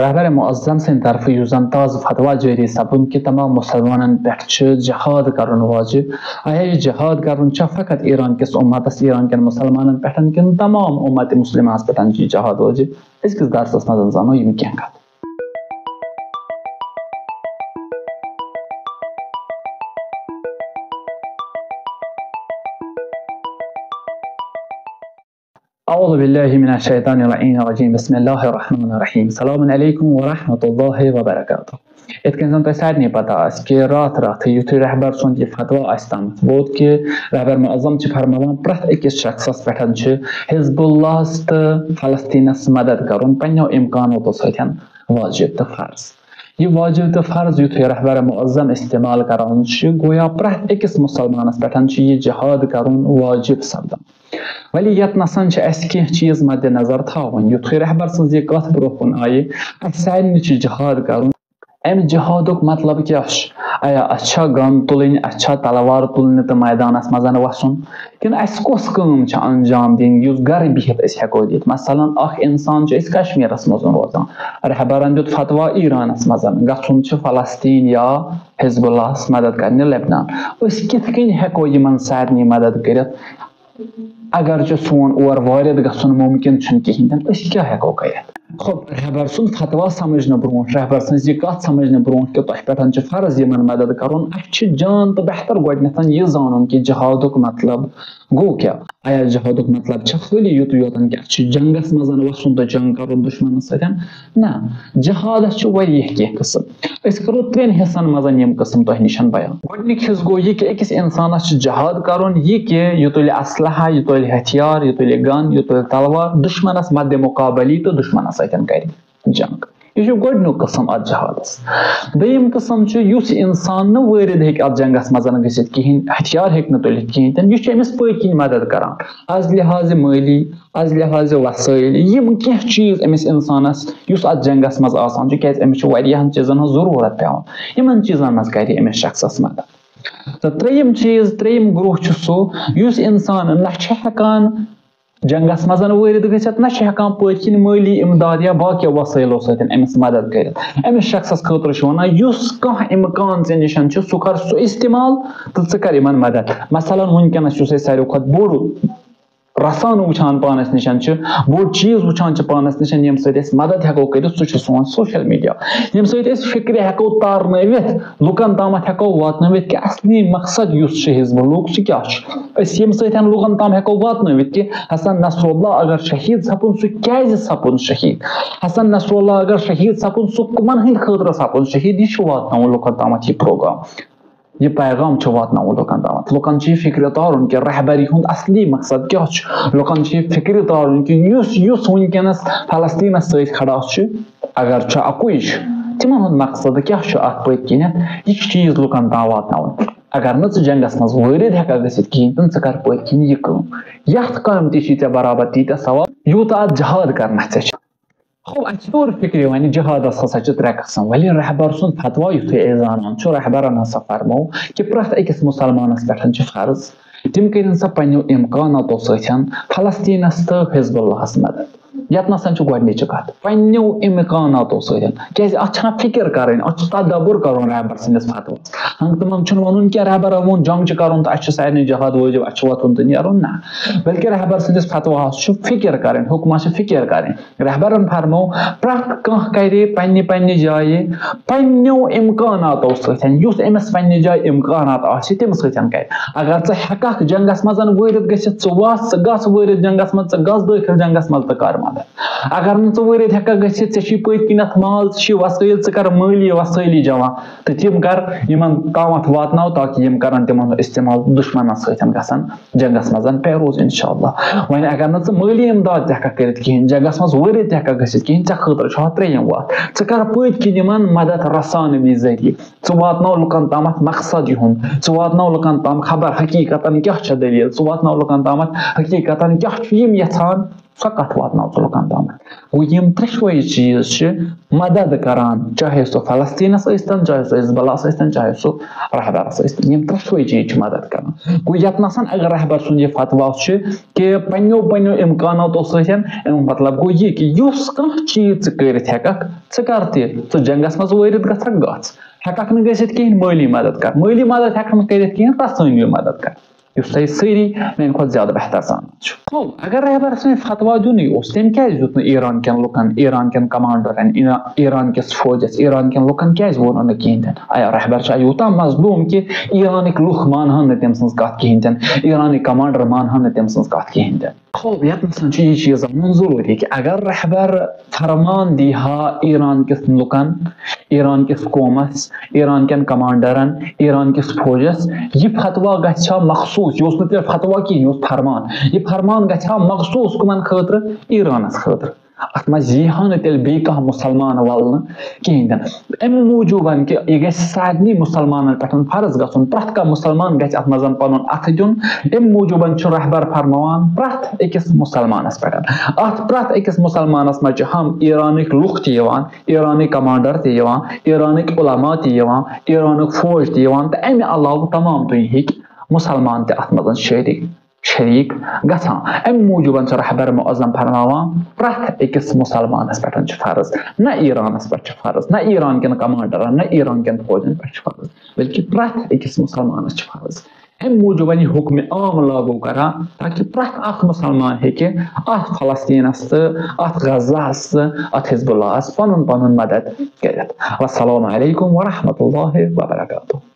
رہبر معظم سند طرف یُس زن تازٕ فتوا جٲری سپُد کہ تمام مسلمانن پٮ۪ٹھ چھُ جہاد کرُن واجب. آیا یہ جہاد کرُن چھا فقط ایران کس امتس ایران کٮ۪ن مسلمانن پٮ۪ٹھ کِنہٕ تمام امت مسلمہس پٮ۪ٹھ چھُ جہاد واجب؟ أزکِس درسس منٛز زانو یِم کینٛہہ کتھٕ. اعوذ باللہ من الشیطان اللعین الرجیم بسم اللہ الرحمن الرحیم. السلام علیکم ورحمۃ اللہ وبرکاتہ. یِتھ کٔنۍ زن تۄہہِ سارنٕے پتہ آسہِ کہِ راتھٕے یُتھُے رہبر سُنٛد یہِ فتوا آسہِ تامُت ووت کہِ رہبر معظم چھِ فرماوان پرٛٮ۪تھ أکِس شخصس پٮ۪ٹھ چھِ حزب اللہس تہٕ فلسطیٖنس مدد کرُن پنٛنیو امکاناتو سۭتۍ واجب تہٕ فرض. یہ واجب تہٕ فرض یُتھُے رہبر معظم استعمال کران چھُ گویا پرٛٮ۪تھ أکِس مُسلمانس پٮ۪ٹھ چھُ یہِ جہاد کرُن واجب سپدان. ولی یتنسن چھِ اَسہِ کینٛہہ چیٖز مدِ نظر تھاوٕنۍ. یُتھُے رہبر سٕنٛز یہِ کتھ برونٛہہ کُن آیہِ اَسہِ سارنٕے چھُ جہاد کرُن. امہِ جہادُک مطلب کیٛاہ چھُ؟ آیا اَسہِ چھا گن تُلٕنۍ، اَسہِ چھا تلوار تُلنہِ تہٕ میدانس منٛز وسُن، کِنہٕ اَسہِ کۄس کٲم چھِ انجام دِنۍ یُس گرِ بِہِتھ أسۍ ہٮ۪کو دِتھ؟ مثلاً اکھ انسان چھُ أسۍ کشمیٖرس منٛز روزان، رہبرن دیُت فتوا ایرانس منٛز گژھُن چھُ فلسطیٖن یا حزب اللہس مدد کرنہِ لبنان. أسۍ کِتھ کٔنۍ ہٮ۪کو یِمن سارنٕے مدد کٔرِتھ؟ اگرچہِ سون اور وٲرِد گژھُن ممکن چھُنہٕ کِہینۍ تہِ نہٕ أسۍ کیٛاہ ہٮ۪کو کٔرِتھ؟ رہبر سُنٛد فتوا سمجھنہٕ برونٛٹھ، رہبر سٕنٛز یہِ کتھ سمجھنہٕ برونٛٹھ کہِ تۄہہِ پٮ۪ٹھ چھُ فرض یِمن مدد کرُن، اَسہِ چھُ جان تہٕ بہتر گۄڈٕنیتھ یہِ زانُن کہِ جہادُک مطلب گوٚو کیٛاہ؟ آیا جہادُک مطلب چھا خٲلی یُتُے یوتن کہِ اَسہِ چھُ جنگس منٛز وسُن تہٕ جنگ کرُن دُشمنس سۭتۍ؟ نہ، جہادس چھُ واریاہ کینٛہہ قٕسم. أسۍ کرو 3 حصن منٛز یِم قٕسم تۄہہِ نِش بیان. گۄڈٕنیُک حصہٕ گوٚو یہِ کہِ أکِس انسانس چھُ جہاد کرُن یہِ کہِ یہِ تُلہِ اسلحہ، یہِ تُلہِ ہتھیار، یہِ تُلہِ گن، یہِ تُلہِ تلوار، دُشمنس مدِ مقابلی تہٕ دُشمنس سۭتۍ کرِ جنگ. یہ چھُ گۄڈٕنیُک قٕسم اتھ جہادس. دوٚیِم قٕسم چھُ یُس انسان نہٕ وٲرِد ہیٚکہِ اتھ جنگس منٛز گٔژھِتھ کِہینۍ، ہتھیار ہیٚکہِ نہٕ تُلِتھ کِہینۍ تہِ نہٕ، یہِ چھُ أمِس پٔتۍ کِنۍ مدد کران از لحاظِ مٲلی، از لحاظِ وسٲیل. یِم کینٛہہ چیٖز أمِس انسانس یُس اتھ جنگس منٛز آسان چھُ، کیازِ أمِس چھُ واریاہن چیٖزن ہٕنٛز ضروٗرت پیٚوان، یِمن چیٖزن منٛز کرِ أمِس شخصس مدد. تہٕ ترٛیٚیِم گروہ چھُ سُہ یُس انسان نہ چھُ ہٮ۪کان جنگس منٛز وٲرِد گٔژھِتھ، نہ چھُ ہٮ۪کان پٔتۍ کِنۍ مٲلی امداد یا باقیو وسٲیلو سۭتۍ أمِس مدد کٔرِتھ. أمِس شخصس خٲطرٕ چھُ ونان یُس کانٛہہ امکان ژےٚ نِش چھُ سُہ کر سُہ استعمال تہٕ ژٕ کر یِمن مدد. مثلاً وُنکیٚنس یُس اَسہِ ساروی کھۄتہٕ بوٚڑ رسانہٕ وٕچھان پانس نِش چھُ، بوٚڑ چیٖز وٕچھان چھِ پانس نِش ییٚمہِ سۭتۍ أسۍ مدد ہٮ۪کو کٔرِتھ، سُہ چھُ سون سوشل میڈیا. ییٚمہِ سۭتۍ أسۍ فِکرِ ہٮ۪کو تارنٲوِتھ، لُکن تامتھ ہٮ۪کو واتنٲوِتھ کہِ اصلی مقصد یُس چھُ حزب اللہُک سُہ کیٛاہ چھُ. أسۍ ییٚمہِ سۭتۍ لُکن تام ہٮ۪کو واتنٲوِتھ کہِ حسن نصر اللہ اگر شہیٖد سپُد سُہ کیازِ سپُد شہیٖد، حسن نصر اللہ اگر شہیٖد سپُد سُہ کٕمن ہٕنٛدِ خٲطرٕ سپُد شہیٖد. یہِ چھُ واتناوُن لُکن تامتھ یہِ پروگرام، یہ پیغام چھُ واتناوُن لُکن تامتھ. لُکن چھُ یہِ فِکرِ تارُن کہِ رہبری ہُنٛد اصلی مقصد کیٛاہ چھُ. لُکن چھُ یہِ فِکرِ تارُن کہِ یُس وُنکیٚنس فلسطیٖنس سۭتۍ کھڑا چھُ، اگر چھُ اکُے چھُ، تِمن ہُنٛد مقصد کیٛاہ چھُ اتھ پٔتۍ کِنٮ۪تھ. یہِ چھُ چیٖز لُکن تام واتناوُن. اگر نہٕ ژٕ جنگس منٛز وٲرِد ہٮ۪ککھ گٔژھِتھ کِہینۍ تہِ نہٕ ژٕ کر پٔتۍ کِنۍ یہِ کٲم. یتھ کامہِ تہِ چھُی ژےٚ برابر تیٖتیاہ ثواب یوٗتاہ اتھ جہاد کرنس ژےٚ چھُ. اَسہِ توٚر فِکرِ وۄنۍ جہادس ہسا چھِ 3 قٕسم. ولی رہبر سُنٛد فتوا یُتھُے أسۍ زانان چھُ، رہبرن ہسا فرموو کہِ پرٛٮ۪تھ أکِس مُسلمانس پٮ۪ٹھ چھُ فرض تِم کٔرِنۍ سا پننیو امکاناتو سۭتۍ فلسطیٖنس تہٕ حزب اللہس مدد. یتنسن چھُ گۄڈنِچ کتھ پننیو امکاناتو سۭتۍ، کیازِ اتھ چھنہٕ فِکر کرٕنۍ، اتھ چھُ تدبُر کرُن رہبر سٕنٛدِس فتوس. ہنٛگتہٕ منٛگ چھُنہٕ ونُن کینٛہہ رہبرن ووٚن جنگ چھُ کرُن تہٕ اَسہِ چھُ سارنٕے جہاد وٲجِب، اَسہِ چھُ وۄتھُن تہٕ نیرُن. نہ، بلکہِ رہبر سٕنٛدِس فتواہس چھُ فِکر کرٕنۍ، حُکمس چھِ فِکر کرٕنۍ. رہبرن فرموو پرٛٮ۪تھ کانٛہہ کرِ پننہِ جایہِ پننیو امکاناتو سۭتۍ، یُس أمِس پننہِ جایہِ امکانات آسہِ تَمہِ سۭتۍ کرِ. اگر ژٕ ہٮ۪ککھ جنگس منٛز وٲرِد گٔژھِتھ ژٕ وَس، ژٕ گژھ وٲرِد جنگس منٛز، ژٕ گژھ دٲخِل جنگس منٛز تہٕ کر مدد. اگر نہٕ ژٕ وٲرِد ہٮ۪ککھ گٔژھِتھ، ژےٚ چھُے پٔتۍ کِنٮ۪تھ مال، ژٕ چھُے وسٲیل، ژٕ کر مٲلی وسٲیلی جمع تہٕ تِم کر یِمن تامتھ واتناو تاکہِ یِم کرن تِمن ہُنٛد استعمال دُشمنس سۭتۍ گژھن جنگس منٛز پیروز انشاء اللہ. وۄنۍ اگر نہٕ ژٕ مٲلی امداد تہِ ہٮ۪ککھ کٔرِتھ کِہینۍ، جنگس منٛز وٲرِد تہِ ہٮ۪ککھ گٔژھِتھ کِہینۍ، ژےٚ خٲطرٕ چھُ اتھ 3یم وَتھ. ژٕ کر پٔتۍ کِنۍ یِمن مدد رسانوی ذٔریعہٕ، ژٕ واتناو لُکن تامتھ مقصد یِہُنٛد، ژٕ واتناو لُکن تام خبر حقیٖقتن کیٛاہ چھےٚ دٔلیٖل، ژٕ واتناو لُکن تامتھ حقیٖقتن کیٛاہ چھُ یِم یژھان سۄ کتھ واتناو ژٕ لُکن تامتھ. گوٚو یِم ترٛٮ۪شوَے چیٖز چھِ مدد کران چاہے سُہ فلسطیٖنس ٲسۍتن چاہے سُہ حزبُلہس ٲسۍتن چاہے سُہ رہبرس ٲسۍتن یِم ترٛٮ۪شوَے چیٖز چھِ مدد کران. گوٚو یتنس اگر رہبر سُنٛد یہِ فتوا چھُ کہِ پنٛنیو امکاناتو سۭتۍ امیُک مطلب گوٚو یہِ کہِ یُس کانٛہہ چیٖز ژٕ کٔرِتھ ہٮ۪ککھ ژٕ کر تہِ ژٕ جنگس منٛز وٲرِتھ گژھکھ گژھ ہٮ۪ککھ نہٕ گٔژھِتھ کِہینۍ مٲلی مدد کر مٲلی مدد ہٮ۪ککھ نہٕ کٔرِتھ کِہینۍ رسٲنی مدد کر یُس تۄہہِ سٲری میانہِ کھۄتہٕ زیادٕ بہتر سان چھُ. اگر رہبر سٕنٛدۍ فتوا دِنُے اوس تٔمۍ کیازِ دیُت نہٕ ایران کٮ۪ن لُکن ایران کٮ۪ن کمانڈرن ایران کِس فوجس ایران کٮ۪ن لُکن کیازِ ووٚنو نہٕ کِہینۍ تہِ نہٕ. آیا رہبر چھا یوٗتاہ مظلوٗم کہِ ایرانٕکۍ لُکھ مانہن نہٕ تٔمۍ سٕنٛز کتھ کِہینۍ تہِ نہٕ ایرانٕکۍ کمانڈر مانہن نہٕ تٔمۍ سٕنٛز کتھ کِہینۍ تہِ نہٕ. یتنس چھُ یہِ چیٖز ونُن ضروٗری کہِ اگر رہبر فرمان دی ہا ایران کِس لُکن ایران کِس قومس ایران کٮ۪ن کمانڈرن ایران کِس فوجس یہِ فتوا گژھِ ہا مخصوٗص یہِ اوس نہٕ تیٚلہِ فتوا کِہینۍ یہِ اوس فرمان یہِ فرمان گژھِ ہا مخصوٗص کٕمن خٲطرٕ ایرانس خٲطرٕ. اتھ منٛز یی ہا نہٕ تیٚلہِ بیٚیہِ کانٛہہ مُسلمان ولنہٕ کِہینۍ تہِ نہٕ امہِ موٗجوٗبن کہِ یہِ گژھِ سارنٕے مُسلمانن پٮ۪ٹھ فرض گژھُن پرٛٮ۪تھ کانٛہہ مُسلمان گژھِ اتھ منٛز پنُن اتھٕ دیُن. امہِ موٗجوٗبن چھُ رہبر فرماوان پرٛٮ۪تھ أکِس مُسلمانس پٮ۪ٹھ اتھ پرٛٮ۪تھ أکِس مُسلمانس منٛز چھِ ہم ایرانٕکۍ لُکھ تہِ یِوان ایرانٕکۍ کمانڈر تہِ یِوان ایرانٕکۍ علما تہِ یِوان ایرانُک فوج تہِ یِوان تہٕ امہِ علاوٕ تمام دُنہِکۍ مُسلمان تہِ اتھ منٛز شریٖک گژھان. امہِ موٗجوٗبن چھُ رہبر معظم فرماوان پرٛٮ۪تھ أکِس مُسلمانس پٮ۪ٹھ چھُ فرض نہ ایرانس پٮ۪ٹھ چھُ فرض نہ ایران کٮ۪ن کمانڈرن نہ ایران کٮ۪ن فوجن پٮ۪ٹھ چھُ فرض بلکہِ پرٛٮ۪تھ أکِس مُسلمانس چھُ فرض. امہِ موٗجوٗبن یہِ حُکمہِ عام لاگوٗ کران تاکہِ پرٛٮ۪تھ اکھ مُسلمان ہیٚکہِ اتھ فلسطیٖنس تہٕ اتھ غزاہس تہٕ اتھ حزب اللہس پنُن پنُن مدد کٔرِتھ. والسلام علیکم ورحمتہ اللہ وبرکاتہ.